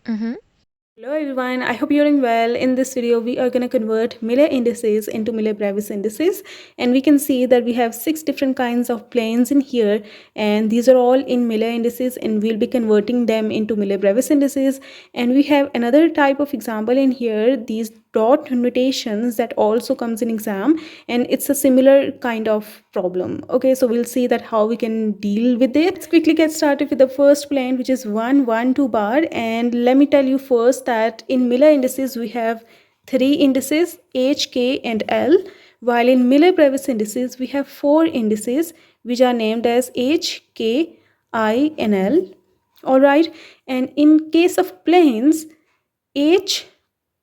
Mm-hmm. Hello everyone, I hope you're doing well. In this video, we are going to convert Miller indices into Miller-Bravais indices, and we can see that we have 6 different kinds of planes in here, and these are all in Miller indices, and we'll be converting them into Miller-Bravais indices. And we have another type of example in here, these dot notations that also comes in exam, and it's a similar kind of problem. Okay, so we'll see that how we can deal with it. Let's quickly get started with the first plane, which is 1 1 2 bar. And let me tell you first that in Miller indices we have 3 indices, H, K and L, while in Miller-Bravais indices we have 4 indices which are named as H, K, I and L. Alright, and in case of planes, H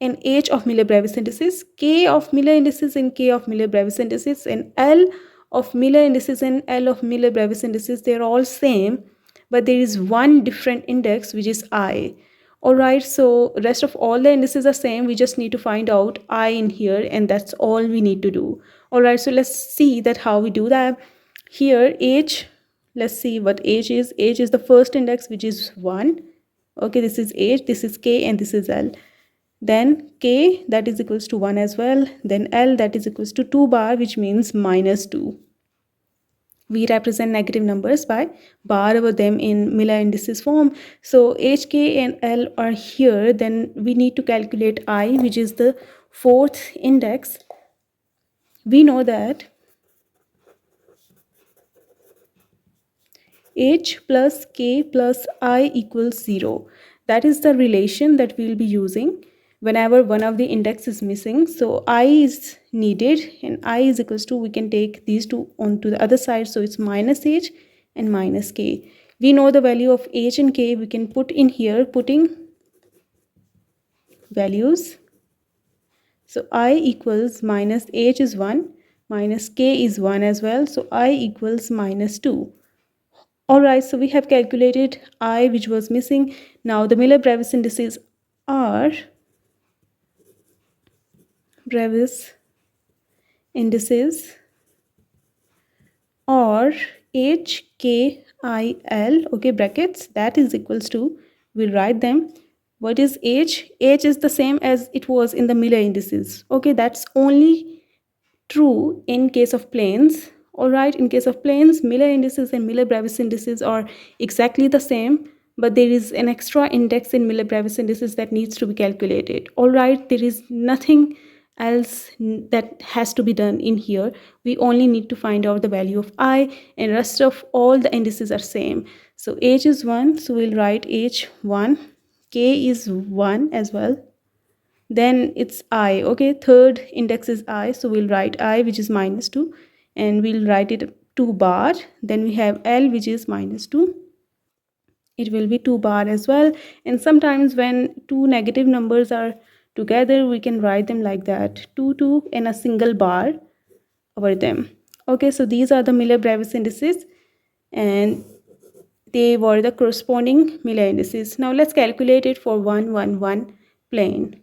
and H of Miller-Bravais indices, K of Miller indices and K of Miller-Bravais indices, and L of Miller indices and L of Miller-Bravais indices, they're all same, but there is one different index which is I. Alright, so rest of all the indices are same, we just need to find out I in here, and that's all we need to do. Alright, so let's see that how we do that. Here H, let's see what H is. H is the first index which is 1. Okay, this is H, this is K and this is L. Then K, that is equals to 1 as well. Then L, that is equals to 2 bar, which means minus 2. We represent negative numbers by bar over them in Miller indices form. So H, K and L are here. Then we need to calculate I, which is the fourth index. We know that H plus K plus I equals 0. That is the relation that we will be using whenever one of the index is missing. So I is needed, and I is equals to, we can take these two onto the other side. So it's minus H and minus K. We know the value of H and K. We can put in here, putting values. So I equals minus H is 1, minus K is 1 as well. So I equals minus 2. Alright, so we have calculated I, which was missing. Now the Miller-Bravais indices are Bravais indices or H, K, I, L, okay, brackets, that is equals to, we'll write them. What is H? H is the same as it was in the Miller indices. Okay, that's only true in case of planes. Alright, in case of planes, Miller indices and Miller-Bravais indices are exactly the same, but there is an extra index in Miller-Bravais indices that needs to be calculated. Alright, there is nothing else that has to be done in here. We only need to find out the value of I, and rest of all the indices are same. So H is 1, so we'll write H1. K is 1 as well. Then it's I. Okay, third index is I, so we'll write I, which is minus 2, and we'll write it 2 bar. Then we have L, which is minus 2. It will be 2 bar as well. And sometimes when two negative numbers are together, we can write them like that, 2 2 and a single bar over them. Okay, so these are the Miller-Bravais indices, and they were the corresponding Miller indices. Now let's calculate it for 1 1 1 plane.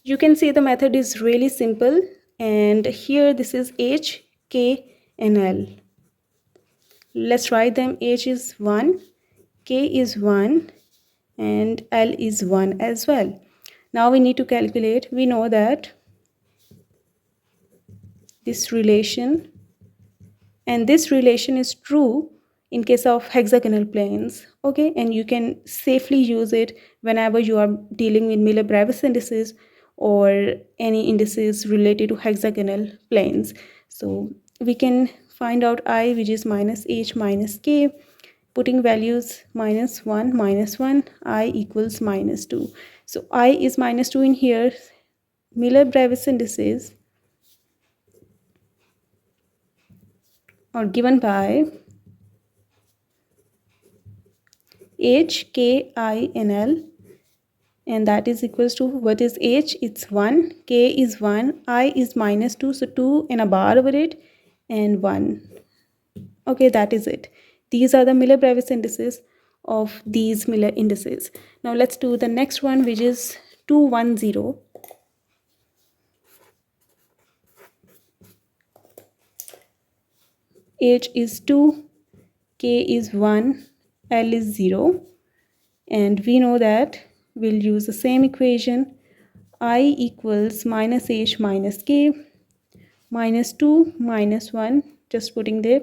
You can see the method is really simple, and here this is H, K and L. Let's write them. H is 1, K is 1 and L is 1 as well. Now we need to calculate. We know that this relation, and this relation is true in case of hexagonal planes. Okay, and you can safely use it whenever you are dealing with Miller-Bravais indices or any indices related to hexagonal planes. So we can find out I, which is minus H minus K, putting values minus 1, I equals minus 2. So I is minus 2 in here. Miller-Bravais indices are given by H, K, I and L, and that is equals to, what is H? It's 1, K is 1, I is minus 2, so 2 and a bar over it, and 1. Okay, that is it. These are the Miller-Bravais indices of these Miller indices. Now let's do the next one, which is 2 1 0. H is 2, K is 1, L is 0, and we know that we'll use the same equation. I equals minus h minus k minus 2 minus 1, just putting there,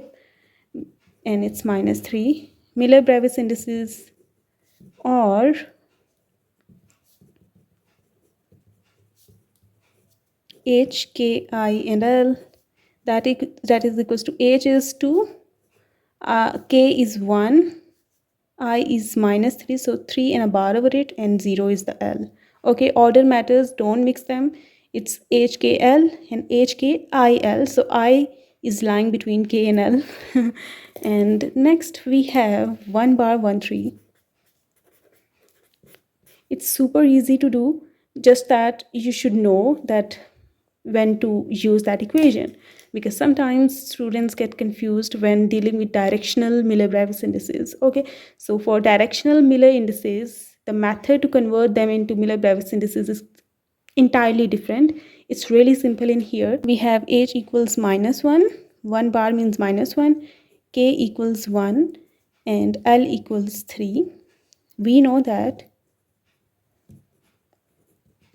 and it's minus 3. Miller-Bravais indices are h, k, I and l. That is equals to h is 2, k is 1, I is minus 3, so 3 and a bar over it, and 0 is the L. Okay, order matters, don't mix them. It's HKL and HKIL, so I is lying between K and L. And next we have 1 bar 1 3. It's super easy to do, just that you should know that when to use that equation, because sometimes students get confused when dealing with directional Miller-Bravais indices. Okay, so for directional Miller indices, the method to convert them into Miller-Bravais indices is entirely different. It's really simple. In here we have h equals minus 1, 1 bar means minus 1, k equals 1, and L equals 3. We know that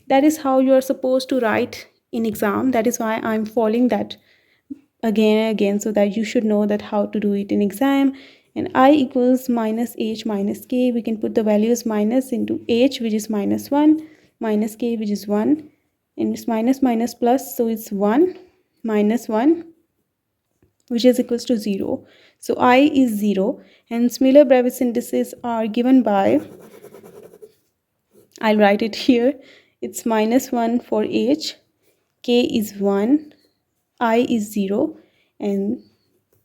is how you are supposed to write in exam. That is why I'm following that again and again, so that you should know that how to do it in exam. And I equals minus h minus k, we can put the values minus into h, which is minus 1, minus k, which is 1, and it's minus minus plus, so it's 1 minus 1, which is equals to 0. So I is 0, and Miller-Bravais indices are given by, I'll write it here, it's minus 1 for h, k is 1, I is 0, and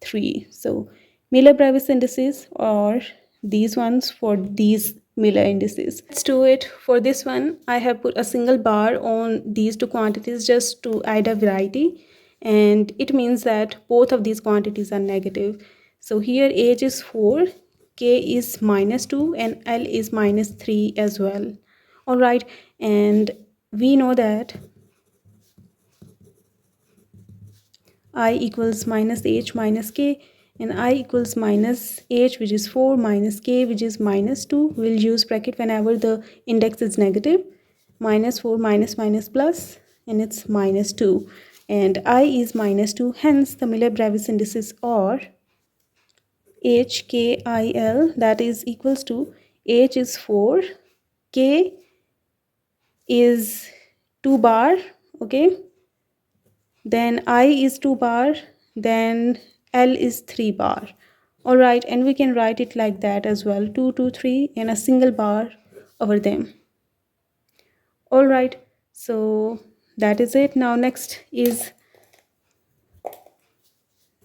3. So Miller-Bravais indices are these ones for these Miller indices. Let's do it. For this one, I have put a single bar on these two quantities just to add a variety, and it means that both of these quantities are negative. So here h is 4, k is minus 2, and L is minus 3 as well. Alright, and we know that I equals minus h minus k, and I equals minus h, which is 4, minus k, which is minus 2. We'll use bracket whenever the index is negative. Minus 4 minus minus plus, and it's minus 2. And I is minus 2. Hence, the Miller-Bravais indices are HKIL, that is equals to h is 4, k is 2 bar, okay, then I is 2 bar, then L is 3 bar. Alright, and we can write it like that as well, 2 2 3 and a single bar over them. Alright, so that is it. Now next is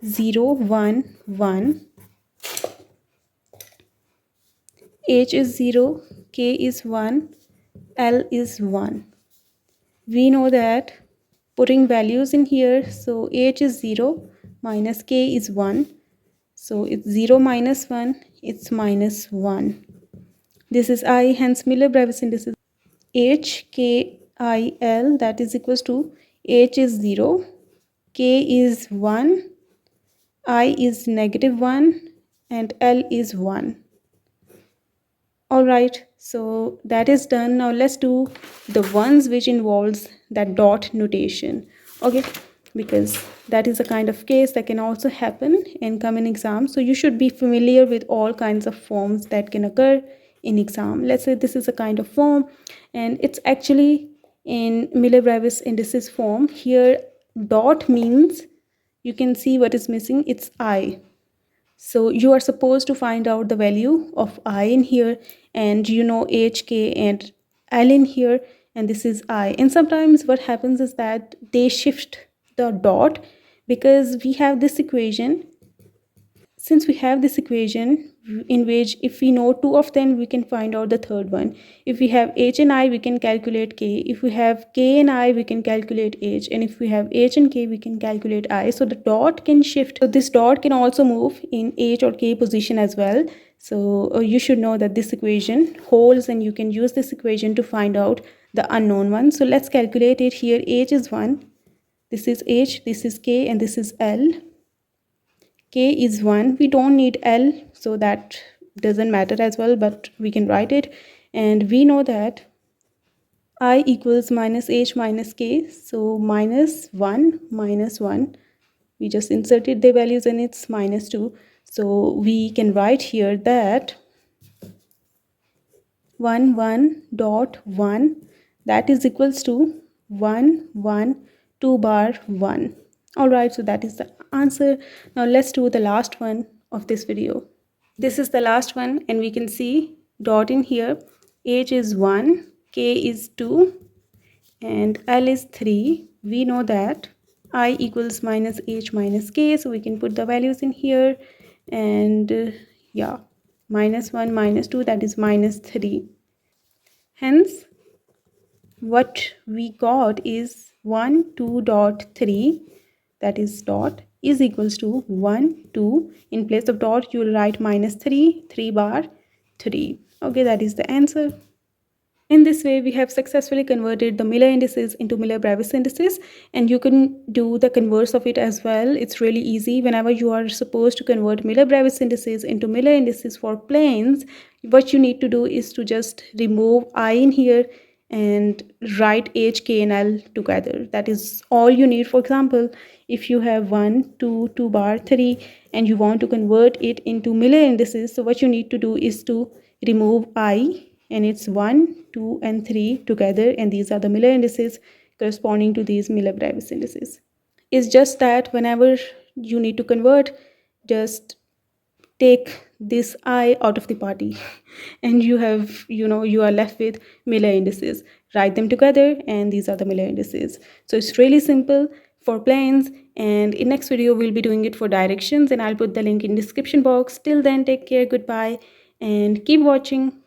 0 1 1, H is 0, K is 1, L is 1. We know that putting values in here, so H is 0, minus K is 1, so it's 0 minus 1, it's minus 1. This is I, hence Miller-Bravais indices HKIL, that is equals to H is 0, K is 1, I is negative 1, and L is 1. Alright, so that is done. Now let's do the ones which involves that dot notation. Okay, because that is a kind of case that can also happen and come in exam. So you should be familiar with all kinds of forms that can occur in exam. Let's say this is a kind of form, and it's actually in Miller-Bravais indices form. Here dot means you can see what is missing, it's I. So you are supposed to find out the value of I in here, and you know H, K and L in here, and this is I. And sometimes what happens is that they shift the dot, because we have this equation. Since we have this equation in which if we know two of them, we can find out the third one. If we have H and I, we can calculate K. If we have K and I, we can calculate H. And if we have H and K, we can calculate I. So the dot can shift. So this dot can also move in H or K position as well. So you should know that this equation holds, and you can use this equation to find out the unknown one. So let's calculate it. Here H is 1. This is H, this is K, and this is L. K is 1. We don't need L, so that doesn't matter as well, but we can write it. and we know that I equals minus h minus k. So minus 1, we just inserted the values and it's minus 2. So we can write here that 1 that is equals to 2 bar 1. All right, so that is the answer. Now let's do the last one of this video. This is the last one, and we can see dot in here. H is 1, k is 2, and L is 3. We know that I equals minus h minus k, so we can put the values in here, and yeah, minus 1 minus 2, that is minus 3. Hence what we got is 1 2.3, that is dot, is equals to 1 2. In place of dot you will write minus 3 bar 3. Okay, that is the answer. In this way, we have successfully converted the Miller indices into Miller-Bravais indices, and you can do the converse of it as well. It's really easy. Whenever you are supposed to convert Miller-Bravais indices into Miller indices for planes, what you need to do is to just remove I in here and write H, K, and L together. That is all you need. For example, if you have 1 2 bar 3 and you want to convert it into Miller indices, so what you need to do is to remove I, and it's 1 2 and 3 together, and these are the Miller indices corresponding to these Miller-Bravais indices. It's just that whenever you need to convert, just take this I out of the party and you have, you are left with Miller indices. Write them together and these are the Miller indices. So it's really simple for planes, and in next video we'll be doing it for directions, and I'll put the link in description box. Till then, take care, goodbye, and keep watching.